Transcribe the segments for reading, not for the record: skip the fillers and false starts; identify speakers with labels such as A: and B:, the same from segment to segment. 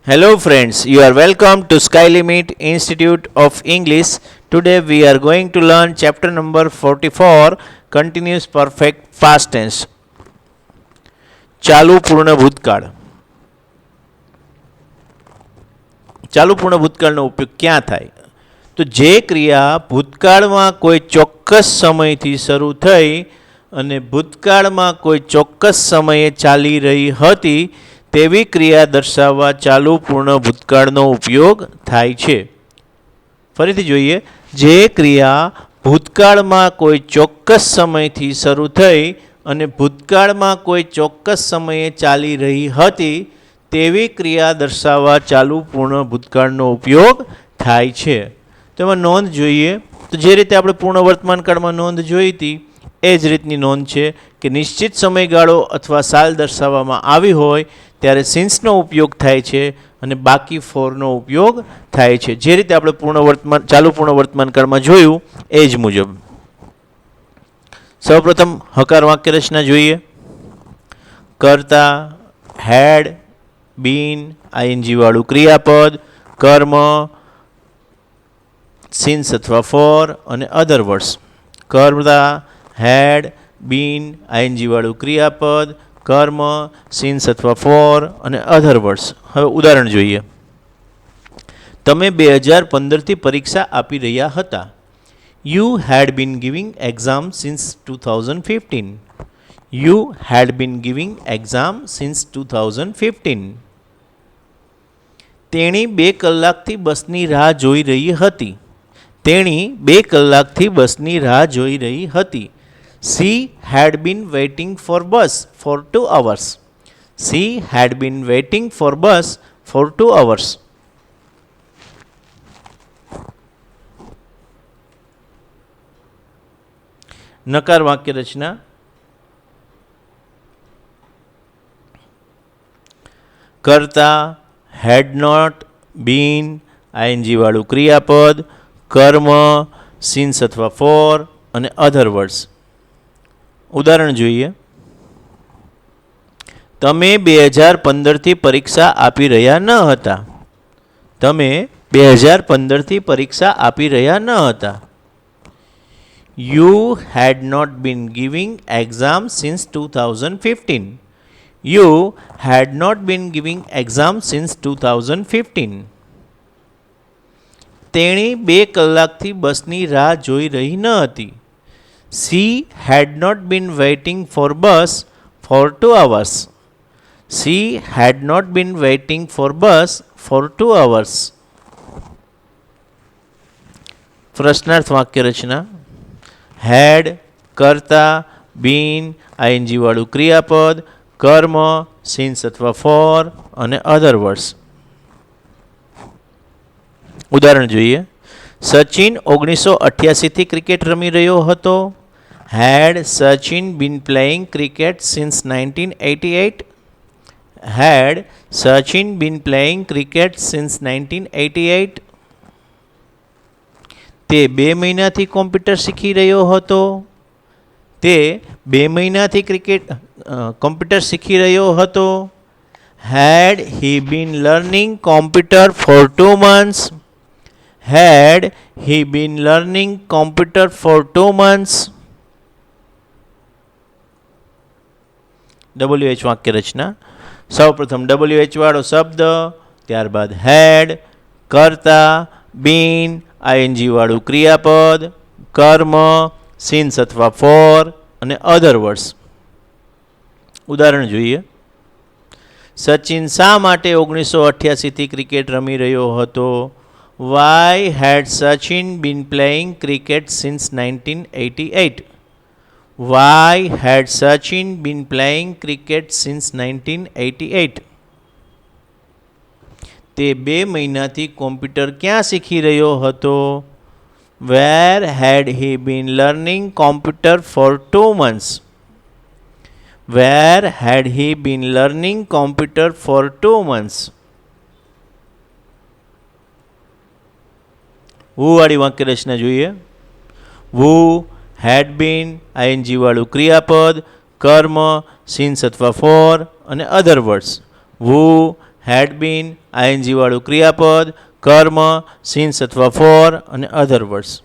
A: Hello friends, you are welcome to Sky Limit Institute of English. Today we are going to learn chapter number 44, Continuous Perfect Past Tense. ચાલુ પૂર્ણ ભૂતકાળ. ચાલુ પૂર્ણ ભૂતકાળનો ઉપયોગ ક્યાં થાય? તો જે ક્રિયા ભૂતકાળમાં કોઈ ચોક્કસ સમયથી શરૂ થઈ અને ભૂતકાળમાં કોઈ ચોક્કસ સમયે ચાલી રહી હતી તેવી ક્રિયા દર્શાવવા ચાલુ પૂર્ણ ભૂતકાળનો ઉપયોગ થાય છે. ફરીથી જોઈએ, જે ક્રિયા ભૂતકાળમાં કોઈ ચોક્કસ સમયથી શરૂ થઈ અને ભૂતકાળમાં કોઈ ચોક્કસ સમયે ચાલી રહી હતી તેવી ક્રિયા દર્શાવવા ચાલુ પૂર્ણ ભૂતકાળનો ઉપયોગ થાય છે. તો એમાં નોંધ જોઈએ તો જે રીતે આપણે પૂર્ણ વર્તમાન કાળમાં નોંધ જોઈ હતી એ જ રીતની નોંધ છે કે નિશ્ચિત સમયગાળો અથવા સાલ દર્શાવવામાં આવી હોય ત્યારે સિન્સનો ઉપયોગ થાય છે અને બાકી ફોરનો ઉપયોગ થાય છે. જે રીતે આપણે ચાલુ પૂર્ણ વર્તમાન કાળમાં જોયું એ જ મુજબ. સૌપ્રથમ હકાર વાક્ય રચના જોઈએ. કર્તા, હેડ, બીન, આઈએનજી વાળું ક્રિયાપદ, કર્મ, સિન્સ અથવા ફોર અને અધર વર્ડ્સ. કર્તા, હેડ, બીન, આઈએનજી વાળું ક્રિયાપદ, કર્મ, સિન્સ અથવા ફોર અને અધર વર્ડ્સ. હવે ઉદાહરણ જોઈએ. તમે 2015થી પરીક્ષા આપી રહ્યા હતા. You had been giving exam since 2015. You had been giving exam since 2015. તેણી 2 કલાકથી બસની રાહ જોઈ રહી હતી. તેણી 2 કલાકથી બસની રાહ જોઈ રહી હતી. She had been waiting for bus for 2 hours. She had been waiting for bus for 2 hours. નકાર વાક્ય રચના. કર્તા, had not been, આઈએનજી વાળું ક્રિયાપદ, કર્મ, સિન્સ અથવા ફોર અને અધર વર્ડ્સ. ઉદાહરણ જોઈએ. તમે 2015થી પરીક્ષા આપી રહ્યા ન હતા. તમે 2015થી પરીક્ષા આપી રહ્યા ન હતા. You had not been giving exam since 2015. You had not been giving exam since 2015. તેણી 2 કલાકથી બસની રાહ જોઈ રહી ન હતી. She had not been waiting for bus for 2 hours. She had not been waiting for bus for 2 hours. પ્રશ્નાર્થ વાક્ય રચના. હેડ, કર્તા, બીન, આઈએનજી વાળું ક્રિયાપદ, કર્મ, સિન્સ અથવા ફોર અને અધર વર્ડ્સ. ઉદાહરણ જોઈએ. સચિન 1988થી ક્રિકેટ રમી રહ્યો હતો. Had Sachin been playing cricket since 1988? Had Sachin been playing cricket since 1988? તે 2 મહિનાથી કોમ્પ્યુટર શીખી રહ્યો હતો. તે 2 મહિનાથી કોમ્પ્યુટર શીખી રહ્યો હતો. Had he been learning computer for 2 months? Had he been learning computer for 2 months? WH વાક્ય રચના. સૌપ્રથમ WH વાળો શબ્દ, ત્યારબાદ હેડ, કર્તા, બીન, આઈએનજી વાળું ક્રિયાપદ, કર્મ, સિન્સ અથવા ફોર અને અધર વર્ડ્સ. ઉદાહરણ જોઈએ. સચિન શા માટે 1988થી ક્રિકેટ રમી રહ્યો હતો? Why had Sachin been playing cricket since 1988? Why had Sachin been playing cricket since 1988? તે 2 મહિનાથી કોમ્પ્યુટર ક્યાં શીખી રહ્યો હતો? Where had he been learning computer for 2 months? Where had he been learning computer for 2 months? who વાળી વાક્ય રચના જોઈએ. who had been, ING વાળું ક્રિયાપદ, કર્મ, સિન્સ અથવા ફોર અને other words. who had been, ING વાળું ક્રિયાપદ, કર્મ, સિન્સ અથવા ફોર અને અધર વર્ડ્સ.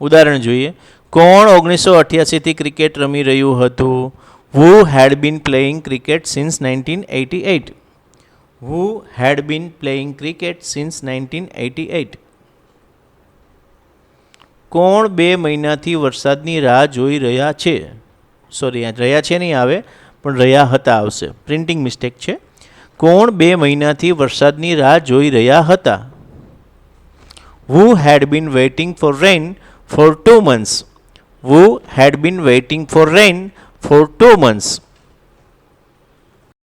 A: ઉદાહરણ જોઈએ. કોણ 1988થી ક્રિકેટ રમી રહ્યું હતું? Who had been playing cricket since 1988. Who had been playing cricket since 1988. કોણ 2 મહિનાથી વરસાદની રાહ જોઈ રહ્યા છે? સોરી, રહ્યા છે નહીં આવે, પણ રહ્યા હતા આવશે. પ્રિન્ટિંગ મિસ્ટેક છે. કોણ 2 મહિનાથી વરસાદની રાહ જોઈ રહ્યા હતા? Who had been waiting for rain for 2 months? Who had been waiting for rain for 2 months?